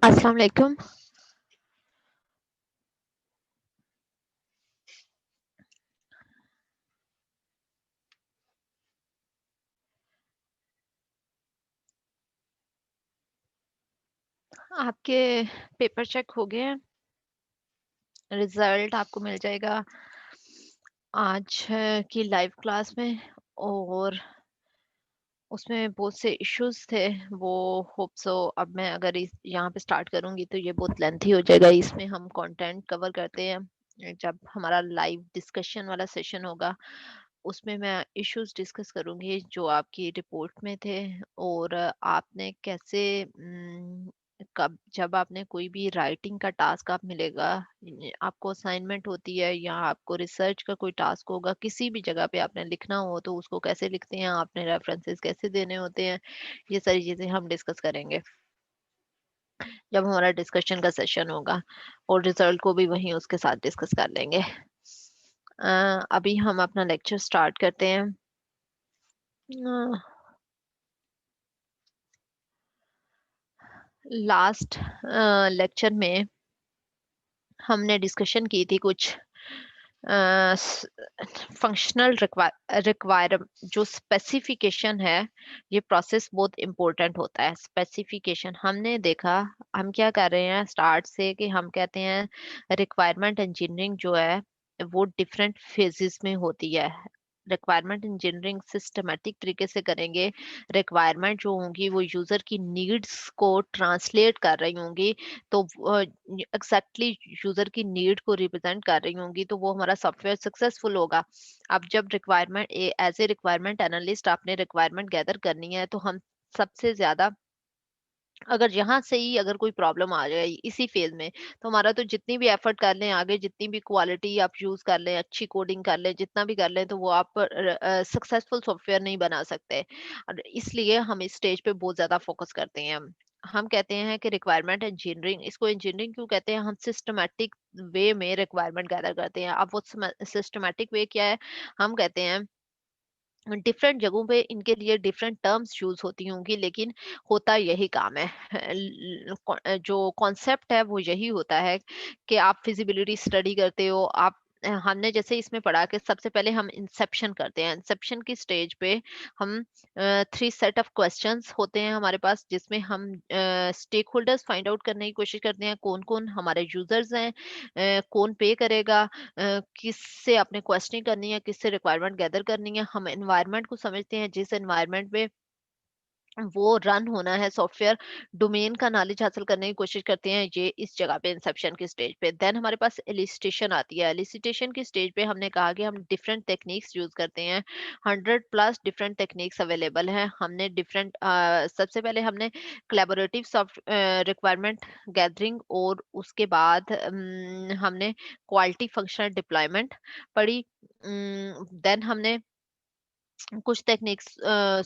अस्सलाम वालेकुम। आपके पेपर चेक हो गए हैं। रिजल्ट आपको मिल जाएगा आज की लाइव क्लास में। और उसमें बहुत से इश्यूज थे, वो होप सो अब मैं अगर यहाँ पे स्टार्ट करूँगी तो ये बहुत लेंथी हो जाएगा। इसमें हम कंटेंट कवर करते हैं। जब हमारा लाइव डिस्कशन वाला सेशन होगा उसमें मैं इश्यूज डिस्कस करूंगी जो आपकी रिपोर्ट में थे। और आपने कैसे कब जब आपने कोई भी राइटिंग का टास्क आप मिलेगा, आपको असाइनमेंट होती है या आपको रिसर्च का कोई टास्क होगा, किसी भी जगह पे आपने लिखना हो तो उसको कैसे लिखते हैं, आपने रेफरेंसेस कैसे देने होते हैं, ये सारी चीजें हम डिस्कस करेंगे जब हमारा डिस्कशन का सेशन होगा। और रिजल्ट को भी वहीं उसके साथ डिस्कस कर लेंगे। अभी हम अपना लेक्चर स्टार्ट करते हैं। लास्ट लेक्चर में हमने डिस्कशन की थी कुछ फंक्शनल रिक्वायर जो स्पेसिफिकेशन है। ये प्रोसेस बहुत इंपॉर्टेंट होता है। स्पेसिफिकेशन हमने देखा, हम क्या कर रहे हैं स्टार्ट से कि हम कहते हैं रिक्वायरमेंट इंजीनियरिंग जो है वो डिफरेंट फेजेस में होती है। रिक्वायरमेंट इंजीनियरिंग सिस्टमेटिक तरीके से करेंगे। रिक्वायरमेंट जो होंगी वो यूजर की नीड्स को ट्रांसलेट कर रही होंगी, तो एग्जैक्टली यूजर की नीड को रिप्रेजेंट कर रही होंगी, तो वो हमारा सॉफ्टवेयर सक्सेसफुल होगा। अब जब requirement as a requirement analyst आपने रिक्वायरमेंट गैदर करनी है तो हम सबसे ज्यादा, अगर यहाँ से ही अगर कोई प्रॉब्लम आ जाए इसी फेज में, तो हमारा तो जितनी भी एफर्ट कर लें आगे, जितनी भी क्वालिटी आप यूज कर लें, अच्छी कोडिंग कर लें, जितना भी कर लें, तो वो आप सक्सेसफुल सॉफ्टवेयर नहीं बना सकते। और इसलिए हम इस स्टेज पे बहुत ज्यादा फोकस करते हैं। हम कहते हैं कि रिक्वायरमेंट इंजीनियरिंग, इसको इंजीनियरिंग क्यों कहते हैं, हम सिस्टमेटिक वे में रिक्वायरमेंट गैदर करते हैं। अब वो सिस्टमेटिक वे क्या है, हम कहते हैं डिफरेंट जगहों पे इनके लिए डिफरेंट टर्म्स यूज होती होंगी, लेकिन होता यही काम है। जो कॉन्सेप्ट है वो यही होता है कि आप फिजिबिलिटी स्टडी करते हो। आप हमने जैसे इसमें पढ़ा कि सबसे पहले हम इंसेप्शन करते हैं। इंसेप्शन की स्टेज पे हम 3 सेट ऑफ क्वेश्चंस होते हैं हमारे पास, जिसमें हम स्टेक होल्डर्स फाइंड आउट करने की कोशिश करते हैं, कौन कौन हमारे यूजर्स हैं, कौन पे करेगा, किससे आपने क्वेश्चनिंग करनी है, किससे रिक्वायरमेंट गैदर करनी है। हम एनवायरनमेंट को समझते हैं, जिस एनवायरनमेंट में वो रन होना है सॉफ्टवेयर, डोमेन का नॉलेज हासिल करने की कोशिश करते हैं, ये इस जगह पे इंसेप्शन की स्टेज पे। देन हमारे पास एलिसिटेशन आती है। एलिसिटेशन की स्टेज पे हमने कहा कि हम डिफरेंट टेक्निक्स यूज करते हैं। 100+ डिफरेंट टेक्निक्स अवेलेबल हैं। हमने डिफरेंट सबसे पहले हमने कोलैबोरेटिव सॉफ्ट रिक्वायरमेंट गैदरिंग, और उसके बाद हमने क्वालिटी फंक्शनल डिप्लॉयमेंट पढ़ी। देन हमने कुछ techniques,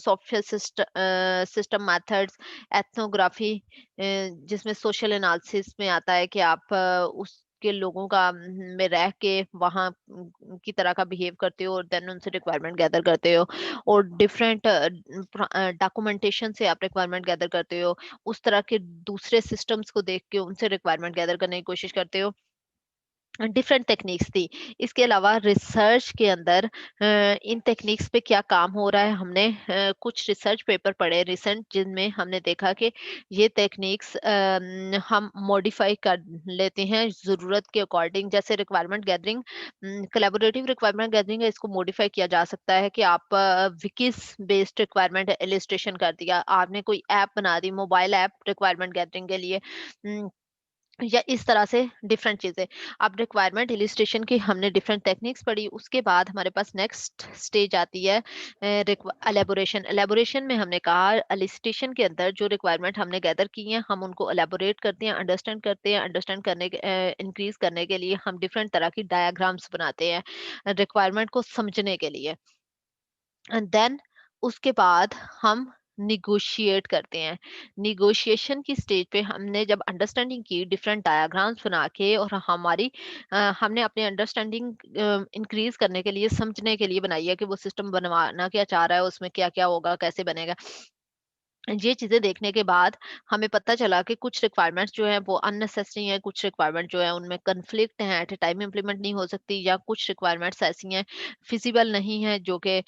software system methods, ethnography, जिसमें सोशल एनालिसिस में आता है कि आप उसके लोगों का में रह के वहाँ की तरह का बिहेव करते हो और देन उनसे रिक्वायरमेंट गैदर करते हो। और डिफरेंट डॉक्यूमेंटेशन से आप रिक्वायरमेंट गैदर करते हो, उस तरह के दूसरे सिस्टम्स को देख के उनसे रिक्वायरमेंट गैदर करने की कोशिश करते हो। डिफरेंट टेक्निक्स थी। इसके अलावा रिसर्च के अंदर इन टेक्निक्स पे क्या काम हो रहा है, हमने कुछ रिसर्च पेपर पढ़े रिसेंट, जिनमें हमने देखा कि ये टेक्निक्स हम मॉडिफाई कर लेते हैं ज़रूरत के अकॉर्डिंग। जैसे requirement gathering, collaborative requirement gathering है, इसको मॉडिफाई किया जा सकता है कि आप विकिस बेस्ड रिक्वायरमेंट इलिस्ट्रेशन कर दिया, आपने कोई ऐप बना दी, मोबाइल ऐप रिक्वायरमेंट गैदरिंग के लिए, या इस तरह से डिफरेंट चीजें। अब रिक्वायरमेंट इलिस्ट्रेशन की हमने डिफरेंट टेक्निक्स पढ़ी। उसके बाद हमारे पास नेक्स्ट स्टेज आती है एलेबोरेशन। एलेबोरेशन में हमने कहा एलिस्ट्रेशन के अंदर जो रिक्वायरमेंट हमने गैदर की है हम उनको एलेबोरेट करते हैं, अंडरस्टैंड करते हैं। अंडरस्टैंड करने के इंक्रीज करने के लिए हम डिफरेंट तरह की डायग्राम्स बनाते हैं रिक्वायरमेंट को समझने के लिए। एंड देन उसके बाद हम निगोशिएट करते हैं। निगोशिएशन की स्टेज पे हमने जब अंडरस्टैंडिंग की, डिफरेंट डायग्राम्स बना के, और हमारी हमने अपनी अंडरस्टैंडिंग इंक्रीज करने के लिए, समझने के लिए बनाई है कि वो सिस्टम बनवाना क्या चाह रहा है, उसमें क्या क्या होगा, कैसे बनेगा। ये चीज़ें देखने के बाद हमें पता चला कि कुछ रिक्वायरमेंट्स जो हैं वो अननेसेसरी हैं, कुछ रिक्वायरमेंट जो है उनमें कॉन्फ्लिक्ट हैं, एट अ टाइम इम्प्लीमेंट नहीं हो सकती, या कुछ रिक्वायरमेंट्स ऐसी हैं फिजिबल नहीं है जो कि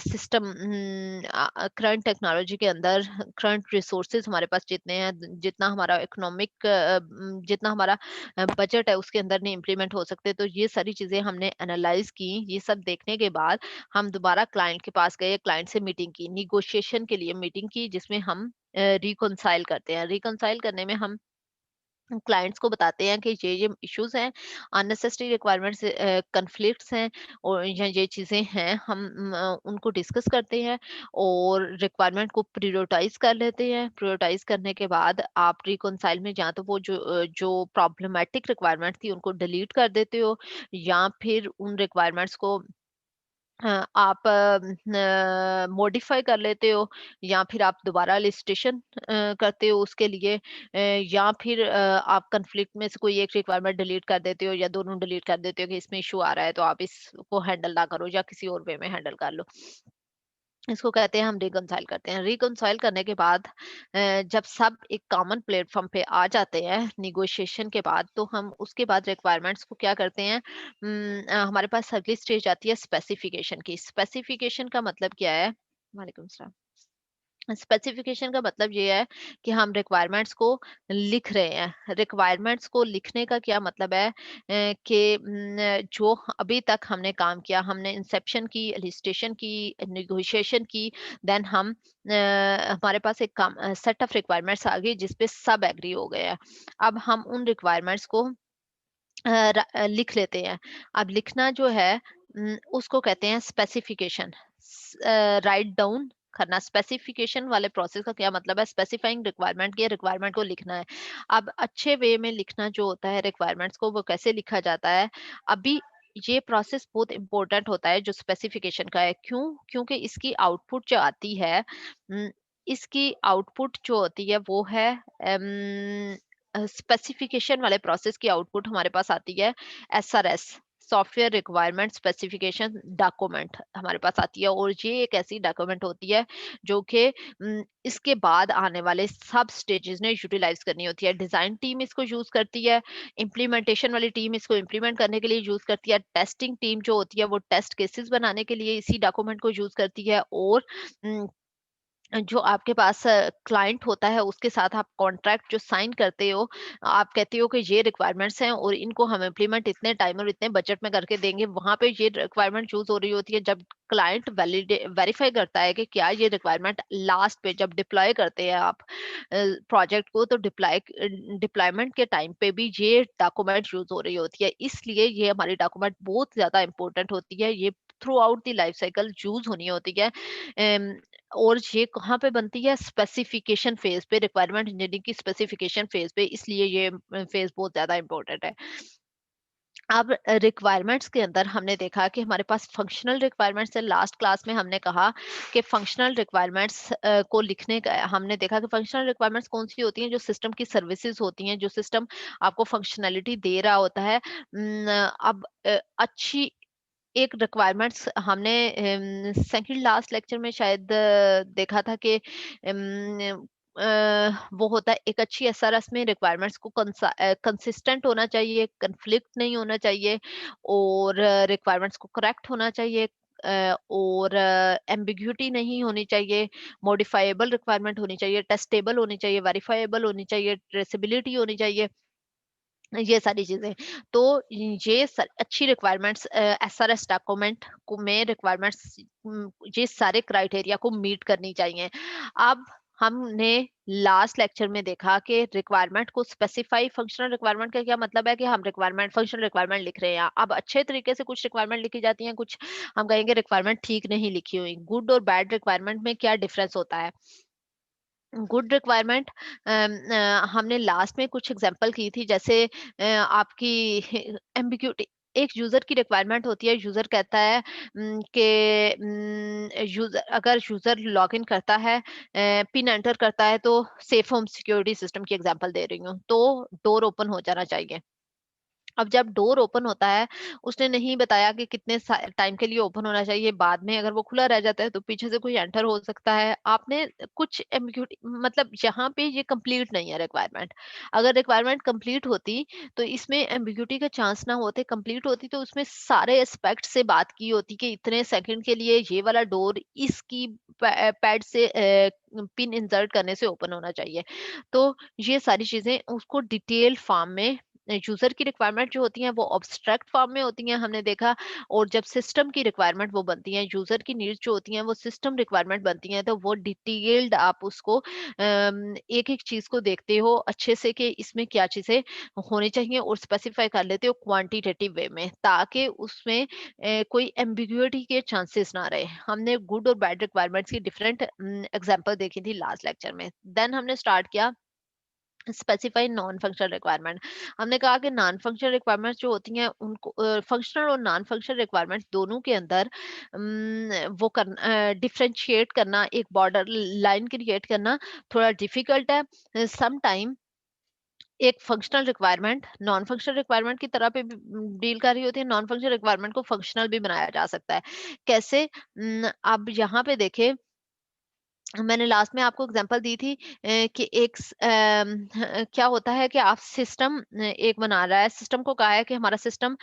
सिस्टम करंट टेक्नोलॉजी के अंदर करंट रिसोर्सेज हमारे पास जितने हैं, जितना हमारा इकोनॉमिक जितना हमारा बजट है उसके अंदर नहीं इम्प्लीमेंट हो सकते। तो ये सारी चीज़ें हमने एनालाइज की। ये सब देखने के बाद हम दोबारा क्लाइंट के पास गए, क्लाइंट से मीटिंग की, निगोशिएशन के लिए मीटिंग की, जिसमें हम रिकंसाइल करते हैं। रिकंसाइल करने में हम क्लाइंट्स को बताते हैं कि ये इश्यूज हैं, अननेसेसरी रिक्वायरमेंट्स, कन्फ्लिक्ट्स हैं, और ये चीज़ें हैं, हम उनको डिस्कस करते हैं और रिक्वायरमेंट को प्रायोरिटाइज कर लेते हैं। प्रायोरिटाइज करने के बाद आप रिकंसाइल में या तो वो जो प्रॉब्लमेटिक रिक्वायरमेंट थी उनको डिलीट कर देते हो, या फिर उन रिक्वायरमेंट्स को आप मॉडिफाई कर लेते हो, या फिर आप दोबारा लिस्टेशन करते हो उसके लिए, या फिर आप कॉन्फ्लिक्ट में से कोई एक रिक्वायरमेंट डिलीट कर देते हो, या दोनों डिलीट कर देते हो कि इसमें इशू आ रहा है तो आप इसको हैंडल ना करो या किसी और वे में हैंडल कर लो। इसको कहते हैं हम रिकंसाइल करते हैं। रिकंसाइल करने के बाद जब सब एक कॉमन प्लेटफॉर्म पे आ जाते हैं निगोशिएशन के बाद, तो हम उसके बाद रिक्वायरमेंट्स को क्या करते हैं, हमारे पास अगली स्टेज आती है स्पेसिफिकेशन की। स्पेसिफिकेशन का मतलब क्या है? वालेकुम सलाम। स्पेसिफिकेशन का मतलब ये है कि हम रिक्वायरमेंट्स को लिख रहे हैं। रिक्वायरमेंट्स को लिखने का क्या मतलब है, कि जो अभी तक हमने काम किया, हमने इंसेप्शन की, एलिस्टेशन की, नेगोशिएशन की, देन हम हमारे पास एक काम सेट ऑफ रिक्वायरमेंट्स आ गई जिस पे सब एग्री हो गए हैं। अब हम उन रिक्वायरमेंट्स को लिख लेते हैं। अब लिखना जो है, उसको कहते हैं स्पेसिफिकेशन। राइट डाउन करना। स्पेसिफिकेशन वाले प्रोसेस का क्या मतलब है, स्पेसिफाइंग रिक्वायरमेंट की, रिक्वायरमेंट को लिखना है। अब अच्छे वे में लिखना जो होता है रिक्वायरमेंट्स को, वो कैसे लिखा जाता है? अभी ये प्रोसेस बहुत इंपॉर्टेंट होता है जो स्पेसिफिकेशन का है। क्यों? क्योंकि इसकी आउटपुट जो आती है, इसकी आउटपुट जो होती है वो है, स्पेसिफिकेशन वाले प्रोसेस की आउटपुट हमारे पास आती है SRS, software requirement specification document हमारे पास आती है। और ये एक ऐसी डॉक्यूमेंट होती है जो कि इसके बाद आने वाले सब स्टेजेस ने यूटिलाइज करनी होती है। डिजाइन टीम इसको यूज करती है, इम्प्लीमेंटेशन वाली टीम इसको इम्प्लीमेंट करने के लिए यूज करती है, टेस्टिंग टीम जो होती है वो टेस्ट केसेस बनाने के लिए इसी डॉक्यूमेंट को यूज करती है, और जो आपके पास क्लाइंट होता है उसके साथ आप कॉन्ट्रैक्ट जो साइन करते हो, आप कहते हो कि ये रिक्वायरमेंट्स हैं और इनको हम इम्प्लीमेंट इतने टाइम और इतने बजट में करके देंगे। वहां पे ये रिक्वायरमेंट चूज हो रही होती है जब क्लाइंट वैलिडे वेरीफाई करता है कि क्या ये रिक्वायरमेंट लास्ट पे जब डिप्लॉय करते हैं आप प्रोजेक्ट को, तो डिप्लॉयमेंट के टाइम पे भी ये डॉक्यूमेंट यूज हो रही होती है। इसलिए ये हमारी डॉक्यूमेंट बहुत ज्यादा इंपॉर्टेंट होती है। ये through out the life cycle use होनी होती है। और ये कहाँ पे बनती है? स्पेसिफिकेशन फेज पे, रिक्वायरमेंट इंजीनियरिंग की स्पेसिफिकेशन फेज पे। इसलिए ये फेज बहुत ज्यादा इंपॉर्टेंट है। अब रिक्वायरमेंट्स के अंदर हमने देखा कि हमारे पास फंक्शनल रिक्वायरमेंट्स है। लास्ट क्लास में हमने कहा कि फंक्शनल रिक्वायरमेंट्स को लिखने का हमने देखा कि फंक्शनल रिक्वायरमेंट्स कौन सी होती हैं, जो सिस्टम की सर्विसेज होती हैं, जो सिस्टम आपको फंक्शनैलिटी दे रहा होता है। अब अच्छी एक रिक्वायरमेंट्स हमने सेकंड लास्ट लेक्चर में शायद देखा था कि वो होता है एक अच्छी एसआरएस में रिक्वायरमेंट्स को कंसिस्टेंट होना चाहिए, कन्फ्लिक्ट नहीं होना चाहिए, और रिक्वायरमेंट्स को करेक्ट होना चाहिए, और एम्बिग्यूटी नहीं होनी चाहिए, मॉडिफाइबल रिक्वायरमेंट होनी चाहिए, टेस्टेबल होनी चाहिए, वेरीफाइबल होनी चाहिए, ट्रेसेबिलिटी होनी चाहिए, ये सारी चीजें। तो ये अच्छी रिक्वायरमेंट्स एसआरएस डॉक्यूमेंट को में रिक्वायरमेंट्स ये सारे क्राइटेरिया को मीट करनी चाहिए। अब हमने लास्ट लेक्चर में देखा कि रिक्वायरमेंट को स्पेसिफाई, फंक्शनल रिक्वायरमेंट का क्या मतलब है कि हम रिक्वायरमेंट फंक्शनल रिक्वायरमेंट लिख रहे हैं। अब अच्छे तरीके से कुछ रिक्वायरमेंट लिखी जाती हैं, कुछ हम कहेंगे रिक्वायरमेंट ठीक नहीं लिखी हुई। गुड और बैड रिक्वायरमेंट में क्या डिफरेंस होता है? गुड रिक्वायरमेंट, हमने लास्ट में कुछ एग्जांपल की थी, जैसे आपकी एम्बिग्यूटी। एक यूजर की रिक्वायरमेंट होती है, यूजर कहता है कि यूजर अगर यूजर लॉग इन करता है, पिन एंटर करता है, तो सेफ होम सिक्योरिटी सिस्टम की एग्जांपल दे रही हूँ, तो डोर ओपन हो जाना चाहिए। अब जब डोर ओपन होता है, उसने नहीं बताया कि कितने टाइम के लिए ओपन होना चाहिए, बाद में अगर वो खुला रह जाता है तो पीछे से कोई एंटर हो सकता है। आपने कुछ एम्बिग्यूटी, मतलब यहाँ पे ये कंप्लीट नहीं है रिक्वायरमेंट। अगर रिक्वायरमेंट कंप्लीट होती तो इसमें एम्बिग्यूटी का चांस ना होते, कंप्लीट होती तो उसमें सारे एस्पेक्ट से बात की होती कि इतने सेकंड के लिए ये वाला डोर इसकी पैड से पिन इंसर्ट करने से ओपन होना चाहिए। तो ये सारी चीजें उसको डिटेल फॉर्म में, यूजर की रिक्वायरमेंट जो होती हैं वो ऑब्स्ट्रैक्ट फॉर्म में होती हैं, हमने देखा। और जब सिस्टम की रिक्वायरमेंट वो बनती हैं, यूजर की नीड्स जो होती हैं वो सिस्टम रिक्वायरमेंट बनती हैं, तो वो डिटेल्ड आप उसको एक एक चीज को देखते हो अच्छे से कि इसमें क्या चीजें होनी चाहिए, और स्पेसिफाई कर लेते हो क्वांटिटेटिव वे में, ताकि उसमें कोई एम्बिग्यूटी के चांसेस ना रहे। हमने गुड और बैड रिक्वायरमेंट्स की डिफरेंट एग्जांपल देखी थी लास्ट लेक्चर में। देन हमने स्टार्ट किया स्पेसिफाई नॉन फंक्शनल रिक्वायरमेंट। हमने कहा कि नॉन फंक्शनल रिक्वायरमेंट्स जो होती हैं उनको फंक्शनल और नॉन फंक्शनल रिक्वायरमेंट्स दोनों के अंदर वो करना, डिफरेंशिएट करना, एक बॉर्डर लाइन क्रिएट करना थोड़ा डिफिकल्ट है। सम टाइम एक functional requirement non functional requirement की तरह पे डील कर रही होती है, नॉन फंक्शनल रिक्वायरमेंट को फंक्शनल भी बनाया जा सकता है। कैसे? अब यहाँ पे देखें, मैंने लास्ट में आपको एग्जांपल दी थी कि क्या होता है कि आप सिस्टम एक बना रहा है, सिस्टम को कहा है कि हमारा सिस्टम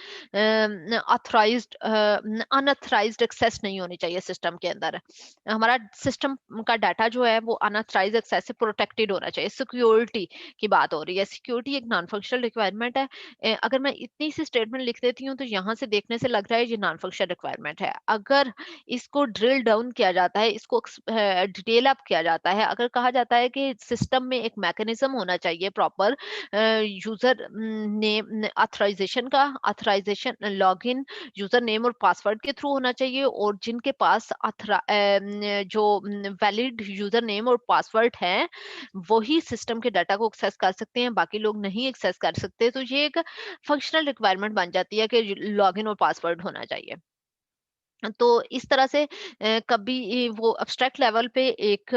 ऑथराइज्ड अनऑथराइज्ड एक्सेस नहीं होनी चाहिए सिस्टम के अंदर। हमारा सिस्टम का डाटा जो है वो अनऑथराइज्ड एक्सेस से प्रोटेक्टेड होना चाहिए। सिक्योरिटी की बात हो रही है, सिक्योरिटी एक नॉन फंक्शनल रिक्वायरमेंट है। अगर मैं इतनी सी स्टेटमेंट लिख देती हूँ तो यहाँ से देखने से लग रहा है ये नॉन फंक्शनल रिक्वायरमेंट है। अगर इसको ड्रिल डाउन किया जाता है, इसको डिटेल अप किया जाता है, अगर कहा जाता है कि सिस्टम में एक मैकेनिज्म होना चाहिए प्रॉपर यूजर नेम ऑथराइजेशन का, ऑथराइजेशन लॉगिन यूजर नेम और पासवर्ड के थ्रू होना चाहिए, और जिनके पास जो वैलिड यूजर नेम और पासवर्ड है वही सिस्टम के डाटा को एक्सेस कर सकते हैं, बाकी लोग नहीं एक्सेस कर सकते। तो ये एक फंक्शनल रिक्वायरमेंट बन जाती है कि लॉगिन और पासवर्ड होना चाहिए। तो इस तरह से कभी वो एब्स्ट्रैक्ट लेवल पे एक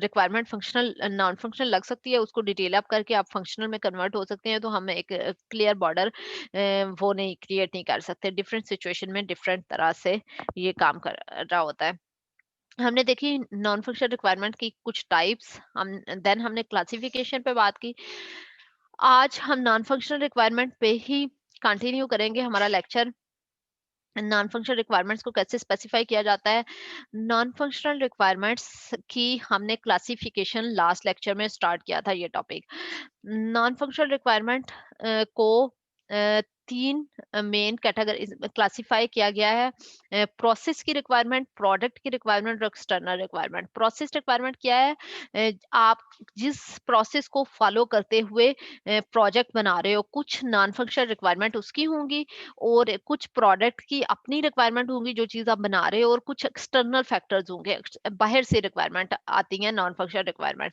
रिक्वायरमेंट फंक्शनल नॉन फंक्शनल लग सकती है, उसको डिटेल अप करके आप फंक्शनल में कन्वर्ट हो सकते हैं। तो हम एक क्लियर बॉर्डर वो नहीं क्रिएट नहीं कर सकते, डिफरेंट सिचुएशन में डिफरेंट तरह से ये काम कर रहा होता है। हमने देखी नॉन फंक्शनल रिक्वायरमेंट की कुछ टाइप्स, हम देन हमने क्लासिफिकेशन पे बात की। आज हम नॉन फंक्शनल रिक्वायरमेंट पे ही कंटिन्यू करेंगे हमारा लेक्चर। नॉन फंक्शनल रिक्वायरमेंट्स को कैसे स्पेसिफाई किया जाता है, नॉन फंक्शनल रिक्वायरमेंट्स की हमने क्लासिफिकेशन लास्ट लेक्चर में स्टार्ट किया था ये टॉपिक। नॉन फंक्शनल रिक्वायरमेंट को तीन मेन कैटेगरी क्लासिफाई किया गया है। प्रोसेस की रिक्वायरमेंट, प्रोडक्ट की रिक्वायरमेंट और एक्सटर्नल रिक्वायरमेंट। प्रोसेस रिक्वायरमेंट क्या है? आप जिस प्रोसेस को फॉलो करते हुए प्रोजेक्ट बना रहे हो, कुछ नॉन फंक्शनल रिक्वायरमेंट उसकी होंगी और कुछ प्रोडक्ट की अपनी रिक्वायरमेंट होंगी जो चीज आप बना रहे हो, और कुछ एक्सटर्नल फैक्टर्स होंगे, बाहर से रिक्वायरमेंट आती है नॉन फंक्शनल रिक्वायरमेंट।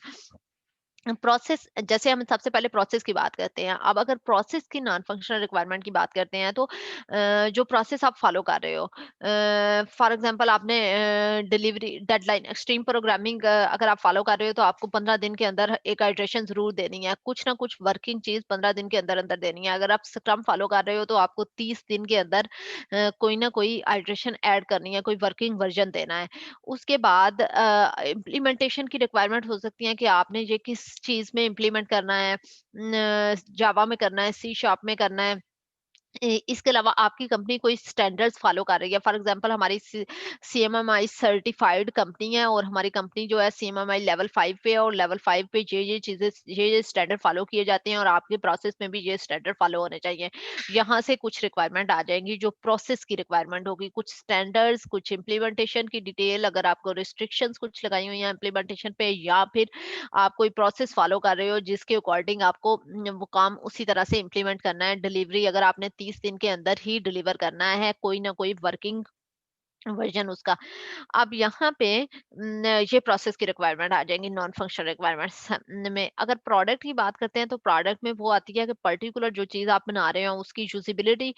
प्रोसेस, जैसे हम सबसे पहले प्रोसेस की बात करते हैं। अब अगर प्रोसेस की नॉन फंक्शनल रिक्वायरमेंट की बात करते हैं तो जो प्रोसेस आप फॉलो कर रहे हो, फॉर एग्जांपल आपने डिलीवरी डेडलाइन एक्सट्रीम प्रोग्रामिंग अगर आप फॉलो कर रहे हो तो आपको 15 दिन के अंदर एक आइट्रेशन जरूर देनी है, कुछ ना कुछ वर्किंग चीज 15 दिन के अंदर अंदर देनी है। अगर आप स्क्रम फॉलो कर रहे हो तो आपको 30 दिन के अंदर कोई ना कोई आइट्रेशन ऐड करनी है, कोई वर्किंग वर्जन देना है। उसके बाद इम्प्लीमेंटेशन की रिक्वायरमेंट हो सकती है कि आपने ये किस चीज में इम्प्लीमेंट करना है, जावा में करना है, सी शार्प में करना है। इसके अलावा आपकी कंपनी कोई स्टैंडर्ड्स फॉलो कर रही है। फॉर एग्जांपल हमारी सीएमएमआई सर्टिफाइड कंपनी है और हमारी कंपनी जो है सीएमएमआई लेवल 5 पे है, और लेवल 5 पे ये चीजें ये स्टैंडर्ड फॉलो किए जाते हैं और आपके प्रोसेस में भी ये स्टैंडर्ड फॉलो होने चाहिए। यहाँ से कुछ रिक्वायरमेंट आ जाएंगी जो प्रोसेस की रिक्वायरमेंट होगी, कुछ स्टैंडर्ड्स, कुछ इम्प्लीमेंटेशन की डिटेल, अगर आपको रिस्ट्रिक्शंस कुछ लगाई हुई है इम्प्लीमेंटेशन पे, या फिर आप कोई प्रोसेस फॉलो कर रहे हो जिसके अकॉर्डिंग आपको वो काम उसी तरह से इम्प्लीमेंट करना है। डिलीवरी अगर आपने 30 दिन के अंदर ही डिलीवर करना है कोई ना कोई वर्किंग वर्जन उसका। अब यहाँ पे ये प्रोसेस की रिक्वायरमेंट आ जाएंगी नॉन फंक्शनल रिक्वायरमेंट्स में। अगर प्रोडक्ट की बात करते हैं तो प्रोडक्ट में वो आती है कि पर्टिकुलर जो चीज आप बना रहे हो उसकी usability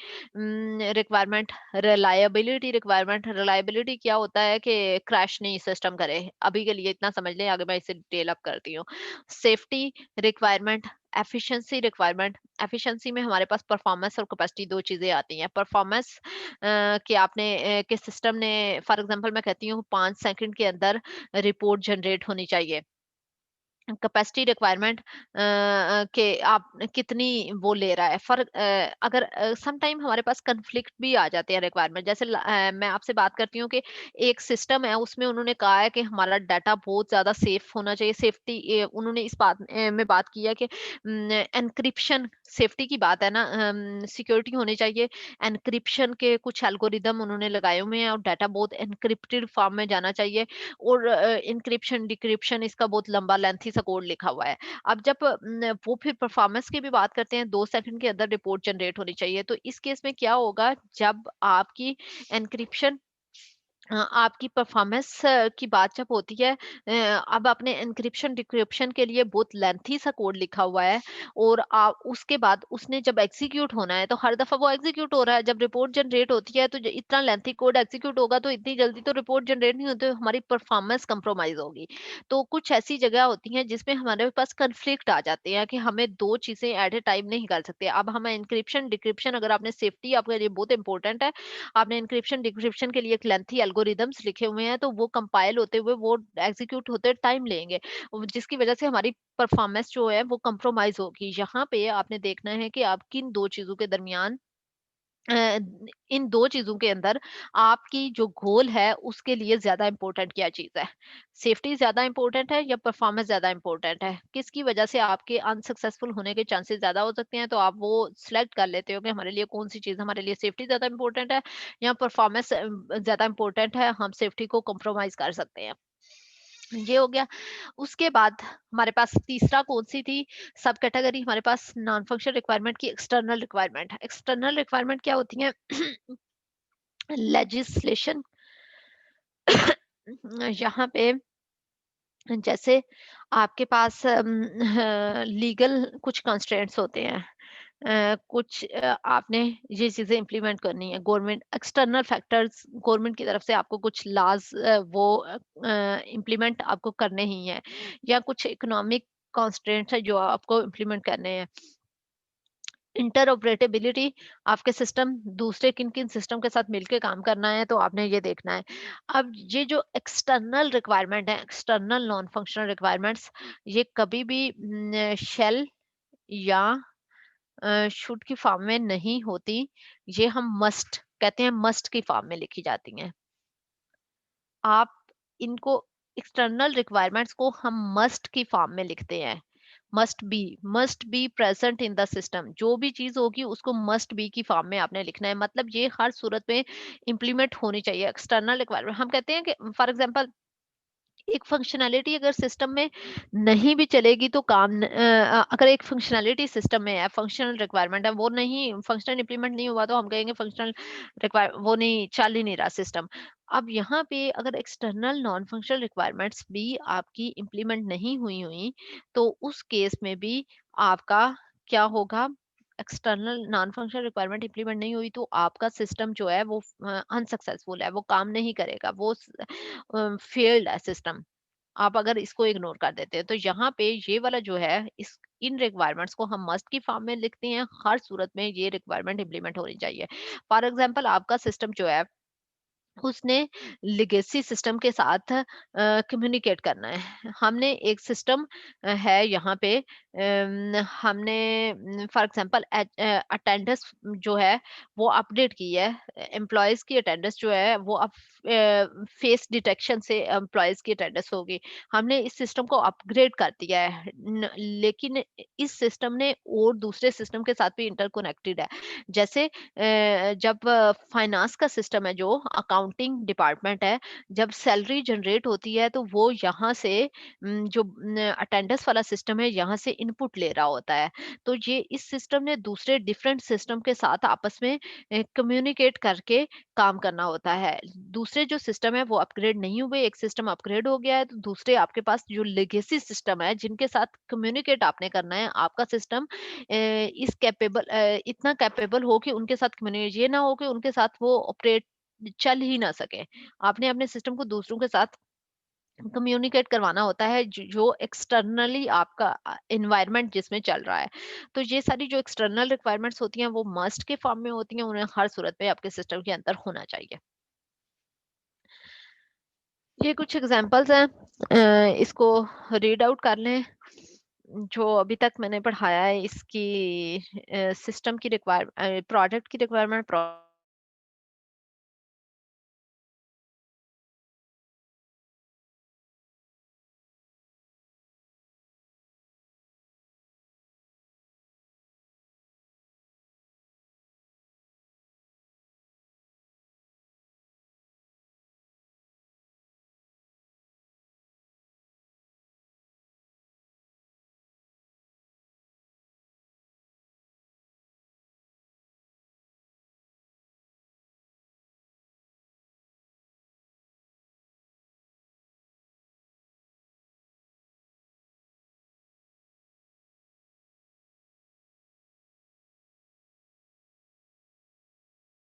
requirement, reliability requirement. Reliability क्या होता है कि क्रैश नहीं सिस्टम करे, अभी के लिए इतना समझ लें, आगे मैं इसे डिटेल अप करती हूँ। Safety requirement, efficiency requirement, efficiency में हमारे पास परफॉर्मेंस और कैपेसिटी 2 चीज़ें आती हैं। परफॉर्मेंस कि आपने कि सिस्टम ने फॉर एग्जांपल मैं कहती हूँ 5 सेकंड के अंदर रिपोर्ट जनरेट होनी चाहिए। कैपेसिटी रिक्वायरमेंट के आप कितनी वो ले रहा है अगर सम टाइम हमारे पास कन्फ्लिक्ट भी आ जाते हैं रिक्वायरमेंट, जैसे मैं आपसे बात करती हूँ कि एक सिस्टम है उसमें उन्होंने कहा है कि हमारा डाटा बहुत ज़्यादा सेफ होना चाहिए, सेफ्टी उन्होंने इस बात में बात की है कि एनक्रिप्शन, सेफ्टी की बात है ना, सिक्योरिटी होनी चाहिए, एनक्रिप्शन के कुछ एल्गोरिदम उन्होंने लगाए हुए हैं और डाटा बहुत एनक्रिप्टेड फॉर्म में जाना चाहिए और एन्क्रिप्शन डिक्रिप्शन इसका बहुत लंबा लेंथी सा कोड लिखा हुआ है। अब जब वो फिर परफॉर्मेंस की भी बात करते हैं, 2 सेकंड के अंदर रिपोर्ट जनरेट होनी चाहिए। तो इस केस में क्या होगा, जब आपकी एन्क्रिप्शन आपकी परफॉर्मेंस की बात जब होती है, अब आपने एन्क्रिप्शन डिक्रिप्शन के लिए बहुत लेंथी सा कोड लिखा हुआ है और उसके बाद उसने जब एग्जीक्यूट होना है तो हर दफा वो एग्जीक्यूट हो रहा है। जब रिपोर्ट जनरेट होती है तो इतना लेंथी कोड एग्जीक्यूट होगा तो इतनी जल्दी तो रिपोर्ट जनरेट नहीं होती, तो हमारी परफॉर्मेंस कंप्रोमाइज होगी। तो कुछ ऐसी जगह होती हैं जिसमें हमारे पास कन्फ्लिक्ट आ जाते हैं कि हमें दो चीजें एट ए टाइम नहीं कर सकते। अब हम एन्क्रिप्शन डिक्रिप्शन, अगर आपने सेफ्टी आपके लिए बहुत इंपॉर्टेंट है, आपने एन्क्रिप्शन डिक्रिप्शन के लिए एक लेंथी एल्गोरिदम्स लिखे हुए हैं तो वो कंपाइल होते हुए वो एग्जीक्यूट होते टाइम लेंगे, जिसकी वजह से हमारी परफॉर्मेंस जो है वो कंप्रोमाइज होगी। यहाँ पे आपने देखना है कि आप किन दो चीजों के दरमियान अ, इन दो चीजों के अंदर आपकी जो गोल है उसके लिए ज्यादा इंपॉर्टेंट क्या चीज है, सेफ्टी ज्यादा इंपॉर्टेंट है या परफॉर्मेंस ज्यादा इंपॉर्टेंट है, किसकी वजह से आपके अनसक्सेसफुल होने के चांसेस ज्यादा हो सकते हैं। तो आप वो सिलेक्ट कर लेते हो कि हमारे लिए कौन सी चीज, हमारे लिए सेफ्टी ज्यादा इंपॉर्टेंट है या परफॉर्मेंस ज्यादा इंपॉर्टेंट है, हम सेफ्टी को कॉम्प्रोमाइज कर सकते हैं। ये हो गया। उसके बाद हमारे पास तीसरा कौन सी थी सब कैटेगरी, हमारे पास नॉन फंक्शनल रिक्वायरमेंट की एक्सटर्नल रिक्वायरमेंट है। एक्सटर्नल रिक्वायरमेंट क्या होती है? लेजिस्लेशन यहाँ पे जैसे आपके पास लीगल कुछ कंस्ट्रेंट्स होते हैं, कुछ आपने ये चीजें इम्प्लीमेंट करनी है, गवर्नमेंट एक्सटर्नल फैक्टर्स, गवर्नमेंट की तरफ से आपको कुछ लॉज वो इम्प्लीमेंट आपको करने ही हैं, या कुछ इकोनॉमिक कॉन्स्ट्रेंट्स है जो आपको इम्प्लीमेंट करने हैं। इंटरऑपरेटेबिलिटी, आपके सिस्टम दूसरे किन किन सिस्टम के साथ मिलके काम करना है तो आपने ये देखना है। अब ये जो एक्सटर्नल रिक्वायरमेंट है, एक्सटर्नल नॉन फंक्शनल रिक्वायरमेंट्स, ये कभी भी शेल या शुड की फॉर्म में नहीं होती, ये हम मस्ट कहते हैं, मस्ट की फॉर्म में लिखी जाती हैं। आप इनको एक्सटर्नल रिक्वायरमेंट्स को हम मस्ट की फॉर्म में लिखते हैं। Must be present in the system, जो भी चीज होगी उसको मस्ट बी की फॉर्म में आपने लिखना है, मतलब ये हर सूरत में इंप्लीमेंट होनी चाहिए। एक्सटर्नल रिक्वायरमेंट हम कहते हैं कि फॉर एग्जांपल एक फंक्शनैलिटी अगर सिस्टम में नहीं भी चलेगी तो अगर एक फंक्शनैलिटी सिस्टम में है, फंक्शनल रिक्वायरमेंट है, वो नहीं फंक्शनल इंप्लीमेंट नहीं हुआ तो हम कहेंगे फंक्शनल रिक्वायर वो नहीं चल ही नहीं रहा सिस्टम। अब यहाँ पे अगर एक्सटर्नल नॉन फंक्शनल रिक्वायरमेंट्स भी आपकी इंप्लीमेंट नहीं हुई हुई तो उस केस में भी आपका क्या होगा, external non functional requirement implement नहीं हुई तो आपका सिस्टम जो है वो अनसक्सेसफुल है, वो काम नहीं करेगा, वो फेल्ड है सिस्टम। आप अगर इसको इग्नोर कर देते हैं तो यहाँ पे ये वाला जो है इस इन रिक्वायरमेंट्स को हम मस्ट की फॉर्म में लिखते हैं, हर सूरत में ये रिक्वायरमेंट इंप्लीमेंट होनी चाहिए। फॉर एग्जांपल आपका सिस्टम जो है उसने लेगेसी सिस्टम के साथ कम्युनिकेट करना है। हमने एक सिस्टम है यहाँ पे, हमने फॉर एग्जांपल अटेंडेंस जो है वो अपडेट की है, एम्प्लॉयज की अटेंडेंस जो है वो अब फेस डिटेक्शन से एम्प्लॉयज की अटेंडेंस होगी। हमने इस सिस्टम को अपग्रेड कर दिया है, लेकिन इस सिस्टम ने और दूसरे सिस्टम के साथ भी इंटरकनेक्टेड है। जैसे जब फाइनेंस का सिस्टम है, जो अकाउंटिंग डिपार्टमेंट है, जब सैलरी जनरेट होती है तो वो यहाँ से जो अटेंडेंस वाला सिस्टम है यहाँ से इनपुट ले रहा होता है। तो ये इस सिस्टम ने दूसरे डिफरेंट सिस्टम के साथ आपस में कम्युनिकेट करके काम करना होता है। दूसरे जो सिस्टम है वो अपग्रेड नहीं हुए, एक सिस्टम अपग्रेड हो गया है तो दूसरे आपके पास जो लेगेसी सिस्टम है जिनके साथ कम्युनिकेट आपने करना है, आपका सिस्टम इतना कैपेबल हो कि उनके साथ कम्युनिकेट, ये ना हो कि उनके साथ वो ऑपरेट चल ही ना सके। आपने अपने सिस्टम को दूसरों के साथ कम्युनिकेट करवाना होता है जो एक्सटर्नली आपका एनवायरनमेंट जिसमें चल रहा है। तो ये सारी जो एक्सटर्नल रिक्वायरमेंट्स होती हैं वो मस्ट के फॉर्म में होती हैं, उन्हें हर सूरत में आपके सिस्टम के अंदर होना चाहिए। ये कुछ एग्जांपल्स हैं, इसको रीड आउट कर लें। जो अभी तक मैंने पढ़ाया है इसकी सिस्टम की रिक्वायर प्रोडक्ट की रिक्वायरमेंट,